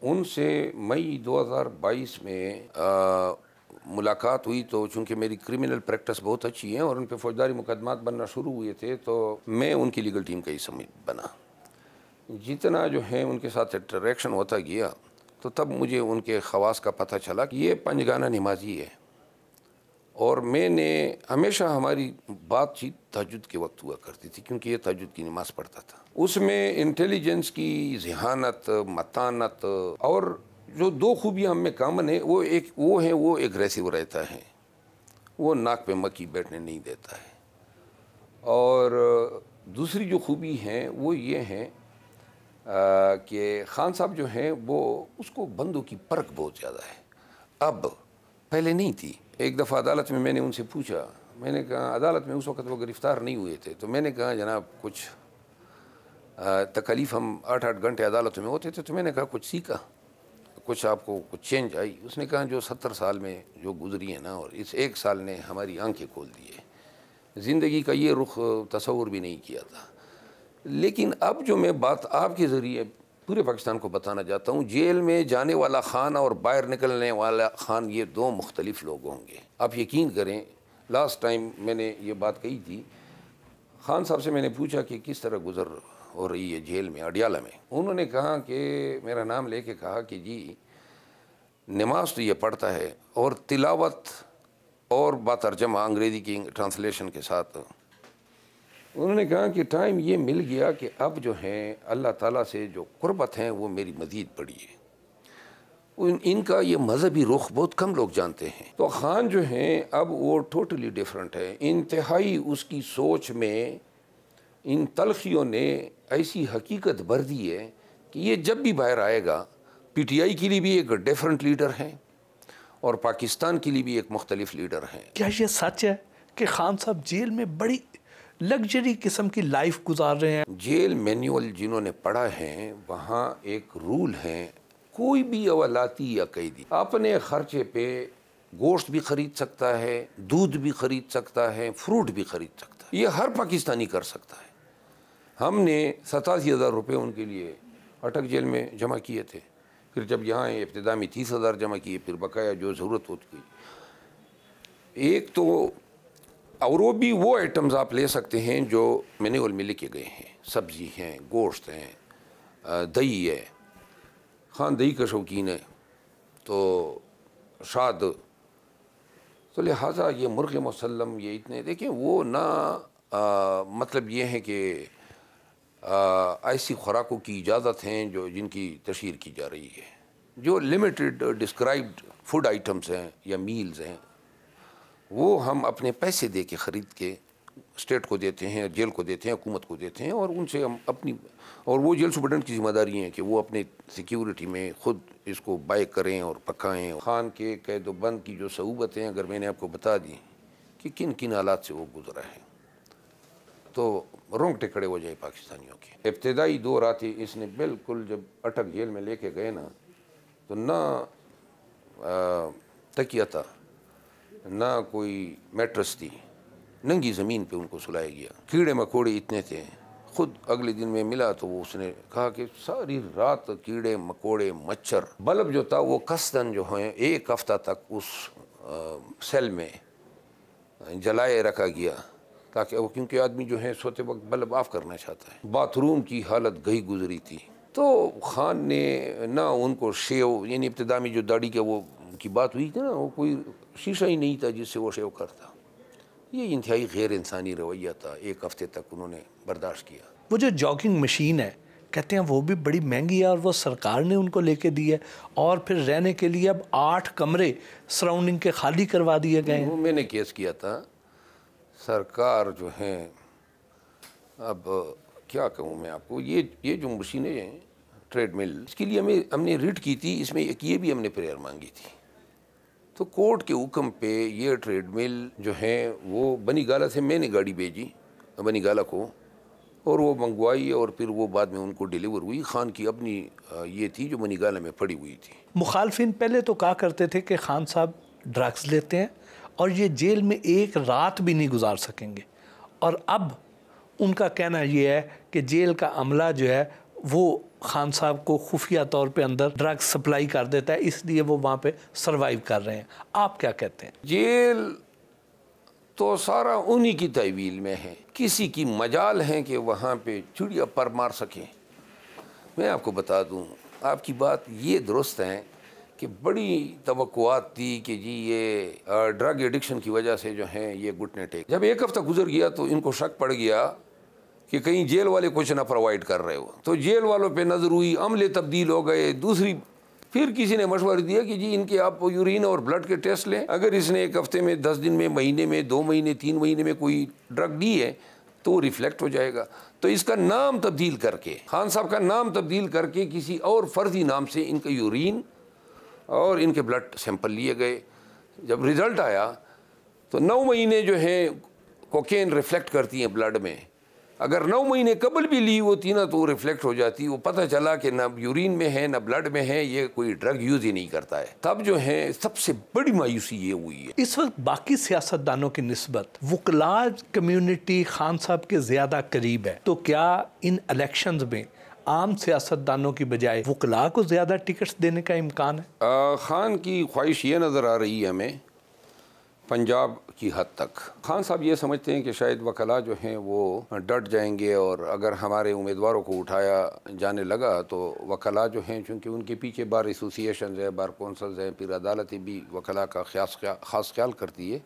उनसे मई 2022 में मुलाकात हुई, तो चूँकि मेरी क्रिमिनल प्रैक्टिस बहुत अच्छी है और उन पर फौजदारी मुकदमात बनना शुरू हुए थे, तो मैं उनकी लीगल टीम का हिस्सा बना। जितना जो है उनके साथ इंटरेक्शन होता गया, तो तब मुझे उनके ख़वास का पता चला कि ये पंजगाना नमाजी है। और मैंने हमेशा हमारी बातचीत तहज्जुद के वक्त हुआ करती थी, क्योंकि ये तहज्जुद की नमाज़ पढ़ता था। उसमें इंटेलिजेंस की ज़हानत, मतानत और जो दो खूबियाँ हम में कामन है, वो एग्रेसिव रहता है, वो नाक पे मक्खी बैठने नहीं देता है। और दूसरी जो खूबी हैं वो ये हैं कि ख़ान साहब जो हैं वो उसको बंदों की परख बहुत ज़्यादा है। अब पहले नहीं थी। एक दफ़ा अदालत में मैंने उनसे पूछा, मैंने कहा, अदालत में उस वक़्त वो गिरफ़्तार नहीं हुए थे, तो मैंने कहा जनाब कुछ तकलीफ़, हम 8-8 घंटे अदालत में होते थे, तो मैंने कहा कुछ सीखा, कुछ आपको कुछ चेंज आई? उसने कहा जो 70 साल में जो गुजरी है ना, और इस 1 साल ने हमारी आंखें खोल दी है, ज़िंदगी का ये रुख तसव्वुर भी नहीं किया था। लेकिन अब जो मैं बात आपके ज़रिए पूरे पाकिस्तान को बताना चाहता हूँ, जेल में जाने वाला खान और बाहर निकलने वाला खान ये दो मुख्तलिफ लोग होंगे। आप यकीन करें, लास्ट टाइम मैंने ये बात कही थी, खान साहब से मैंने पूछा कि किस तरह गुजर हो रही है जेल में, अडियाला में। उन्होंने कहा कि मेरा नाम लेके कहा कि जी नमाज तो ये पढ़ता है और तिलावत और बातर्जमा अंग्रेज़ी की ट्रांसलेशन के साथ। उन्होंने कहा कि टाइम ये मिल गया कि अब जो है अल्लाह ताला से जो कुर्बत हैं वो मेरी मज़ीद बढ़ी है। इनका ये मज़हबी रुख बहुत कम लोग जानते हैं। तो ख़ान जो हैं अब वो टोटली डिफरेंट है। इंतहाई उसकी सोच में इन तलखियों ने ऐसी हकीकत भर दी है कि ये जब भी बाहर आएगा, PTI के लिए भी एक डिफरेंट लीडर हैं और पाकिस्तान के लिए भी एक मुख्तलिफ लीडर हैं। क्या ये सच है कि ख़ान साहब जेल में बड़ी लग्जरी किस्म की लाइफ गुजार रहे हैं? जेल मैनुअल जिन्होंने पढ़ा है, वहाँ एक रूल है, कोई भी अवलाती या कैदी अपने खर्चे पे गोश्त भी ख़रीद सकता है, दूध भी ख़रीद सकता है, फ्रूट भी ख़रीद सकता है। ये हर पाकिस्तानी कर सकता है। हमने 87,000 रुपये उनके लिए अटक जेल में जमा किए थे। फिर जब यहाँ इब्तिदा में 30,000 जमा किए, फिर बकाया जो ज़रूरत होती गई। एक तो और वो भी वो आइटम्स आप ले सकते हैं जो मैनुअल में लिखे गए हैं, सब्ज़ी हैं, गोश्त हैं, दही है। ख़ान दही का शौकीन है, तो शाद, तो लिहाजा ये मुर्ग़ मुसल्लम, ये इतने देखें वो ना मतलब ये है कि ऐसी खुराकों की इजाज़त हैं जो जिनकी तशहीर की जा रही है, जो लिमिटेड डिस्क्राइब्ड फूड आइटम्स हैं या मील्स हैं, वो हम अपने पैसे दे के ख़रीद के स्टेट को देते हैं, जेल को देते हैं, हुकूमत को देते हैं, और उनसे हम अपनी, और वो जेल सुपरडेंट की ज़िम्मेदारी है कि वो अपने सिक्योरिटी में ख़ुद इसको बाय करें और पकाएं। ख़ान के कैदोबंद की जो सऊबतें अगर मैंने आपको बता दी कि किन किन हालात से वो गुजरा है, तो रोंगटे खड़े हो जाए पाकिस्तानियों के। इब्तिदाई दौर आती इसने बिल्कुल, जब अटक जेल में लेके गए ना, तो ना तकिया था, ना कोई मैट्रेस थी, नंगी ज़मीन पे उनको सुलाया गया। कीड़े मकोड़े इतने थे। खुद अगले दिन में मिला तो वो उसने कहा कि सारी रात कीड़े मकोड़े मच्छर, बल्ब जो था वो कसदन जो है 1 हफ्ता तक उस सेल में जलाए रखा गया, ताकि वो, क्योंकि आदमी जो है सोते वक्त बल्ब ऑफ करना चाहता है। बाथरूम की हालत गई गुजरी थी। तो ख़ान ने ना उनको शेव, यानी इब्तिदा में जो दाढ़ी का वो की बात हुई थी ना, वो कोई शीशा ही नहीं था जिससे वो शेव करता। ये इंतहाई गैर इंसानी रवैया था। 1 हफ्ते तक उन्होंने बर्दाश्त किया। वो जो जॉगिंग मशीन है, कहते हैं वो भी बड़ी महंगी है और वो सरकार ने उनको लेके दी है, और फिर रहने के लिए अब 8 कमरे सराउंडिंग के खाली करवा दिए गए हैं। वो मैंने केस किया था। सरकार जो है, अब क्या कहूँ मैं आपको, ये जो मशीनें हैं ट्रेडमिल, इसके लिए हमने रिट की थी, इसमें एक ये भी हमने प्रेयर मांगी थी। तो कोर्ट के हुक्म पे ये ट्रेडमिल जो है वो बनी गाला से मैंने गाड़ी भेजी बनी गाला को, और वो मंगवाई, और फिर वो बाद में उनको डिलीवर हुई। ख़ान की अपनी ये थी जो बनी गाला में पड़ी हुई थी। मुखालफिन पहले तो कहा करते थे कि ख़ान साहब ड्रग्स लेते हैं और ये जेल में एक रात भी नहीं गुजार सकेंगे, और अब उनका कहना ये है कि जेल का अमला जो है वो खान साहब को खुफिया तौर पे अंदर ड्रग सप्लाई कर देता है, इसलिए वो वहाँ पे सरवाइव कर रहे हैं। आप क्या कहते हैं? जेल तो सारा उन्हीं की तहवील में है, किसी की मजाल है कि वहाँ पे चिड़िया पर मार सकें। मैं आपको बता दूँ, आपकी बात ये दुरुस्त है कि बड़ी तवक्कुआत थी कि जी ये ड्रग एडिक्शन की वजह से जो है ये घुटने टेक। जब एक हफ्ता गुजर गया तो इनको शक पड़ गया कि कहीं जेल वाले कुछ ना प्रोवाइड कर रहे हो, तो जेल वालों पे नज़र हुई, अमले तब्दील हो गए। दूसरी फिर किसी ने मशवरा दिया कि जी इनके आप यूरिन और ब्लड के टेस्ट लें, अगर इसने एक हफ्ते में, 10 दिन में, महीने में, 2 महीने, 3 महीने में कोई ड्रग ली है तो रिफ्लेक्ट हो जाएगा। तो इसका नाम तब्दील करके, खान साहब का नाम तब्दील करके किसी और फर्जी नाम से इनका यूरिन और इनके ब्लड सैंपल लिए गए। जब रिज़ल्ट आया तो 9 महीने जो है कोकेन रिफ्लेक्ट करती हैं ब्लड में। अगर 9 महीने कबल भी ली होती ना तो वो रिफ्लेक्ट हो जाती। वो पता चला कि ना यूरिन में है ना ब्लड में है, ये कोई ड्रग यूज़ ही नहीं करता है। तब जो है सबसे बड़ी मायूसी ये हुई है। इस वक्त बाकी सियासतदानों की निस्बत वकला कम्युनिटी खान साहब के ज़्यादा करीब है, तो क्या इन इलेक्शंस में आम सियासतदानों की बजाय वकला को ज़्यादा टिकट्स देने का इम्कान है? खान की ख्वाहिश ये नज़र आ रही है हमें पंजाब की हद तक। खान साहब ये समझते हैं कि शायद वकला जो हैं वो डट जाएंगे, और अगर हमारे उम्मीदवारों को उठाया जाने लगा तो वकला जो हैं, चूँकि उनके पीछे बार एसोसिएशन है, बार कौंसल्स हैं, फिर अदालतें भी वकला का ख़ास ख्याल करती है,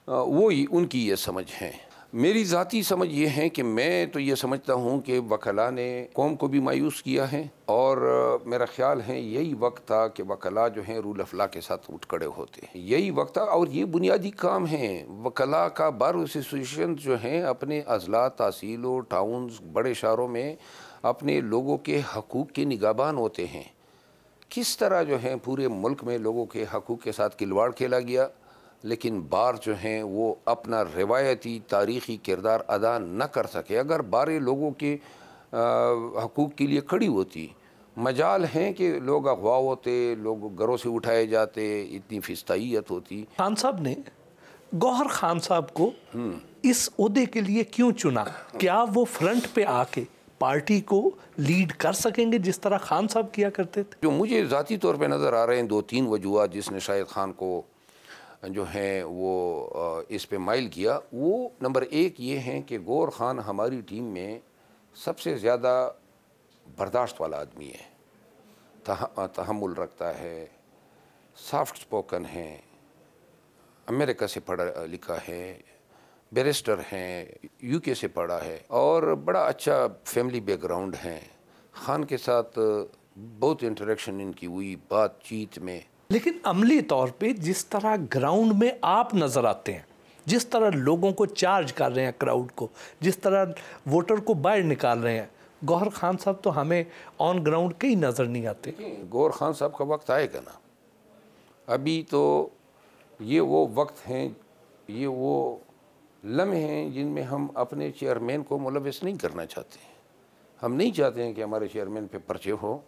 वो ही उनकी ये समझ है। मेरी ज़ाती समझ ये है कि मैं तो ये समझता हूँ कि वकला ने कौम को भी मायूस किया है, और मेरा ख्याल है यही वक्त था कि वकला जो हैं रूल ऑफ लॉ के साथ उठ खड़े होते। यही वक्त था, और ये बुनियादी काम है वकला का। बार एसोसिएशन जो हैं अपने अजला, तहसीलों, टाउन्स, बड़े शहरों में अपने लोगों के हकूक़ के निगाहबान होते हैं। किस तरह जो है पूरे मुल्क में लोगों के हकूक़ के साथ खिलवाड़ खेला गया, लेकिन बार जो हैं वो अपना रिवायती तारीख़ी किरदार अदा न कर सके। अगर बारें लोगों के हकूक़ के लिए खड़ी होती, मजाल हैं कि लोग अगवा होते, लोग घरों से उठाए जाते, इतनी फिस्तायत होती। खान साहब ने गौहर खान साहब को इस ओहदे के लिए क्यों चुना? क्या वो फ्रंट पे आके पार्टी को लीड कर सकेंगे जिस तरह खान साहब किया करते थे? जो मुझे ज़ाती तौर पे नज़र आ रहे हैं 2-3 वजूहात जिसने शायद खान को जो हैं वो इस पे माइल किया, वो नंबर 1 ये हैं कि गौहर खान हमारी टीम में सबसे ज़्यादा बर्दाश्त वाला आदमी है, तहम्मुल रखता है, सॉफ्ट स्पोकन है, अमेरिका से पढ़ा लिखा है, बैरिस्टर हैं, यूके से पढ़ा है, और बड़ा अच्छा फैमिली बैकग्राउंड है। खान के साथ बहुत इंटरेक्शन इनकी हुई बातचीत में। लेकिन अमली तौर पे जिस तरह ग्राउंड में आप नज़र आते हैं, जिस तरह लोगों को चार्ज कर रहे हैं, क्राउड को, जिस तरह वोटर को बाहर निकाल रहे हैं, गौहर खान साहब तो हमें ऑन ग्राउंड कहीं नज़र नहीं आते। गौहर खान साहब का वक्त आएगा ना, अभी तो ये वो वक्त हैं, ये वो लम्हे हैं जिनमें हम अपने चेयरमैन को मुलविस नहीं करना चाहते। हम नहीं चाहते हैं कि हमारे चेयरमैन पे पर्चे हो,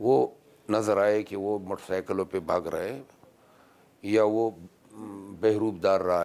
वो नज़र आए कि वो मोटरसाइकिलों पे भाग रहे या वो बहरूपदार रहा।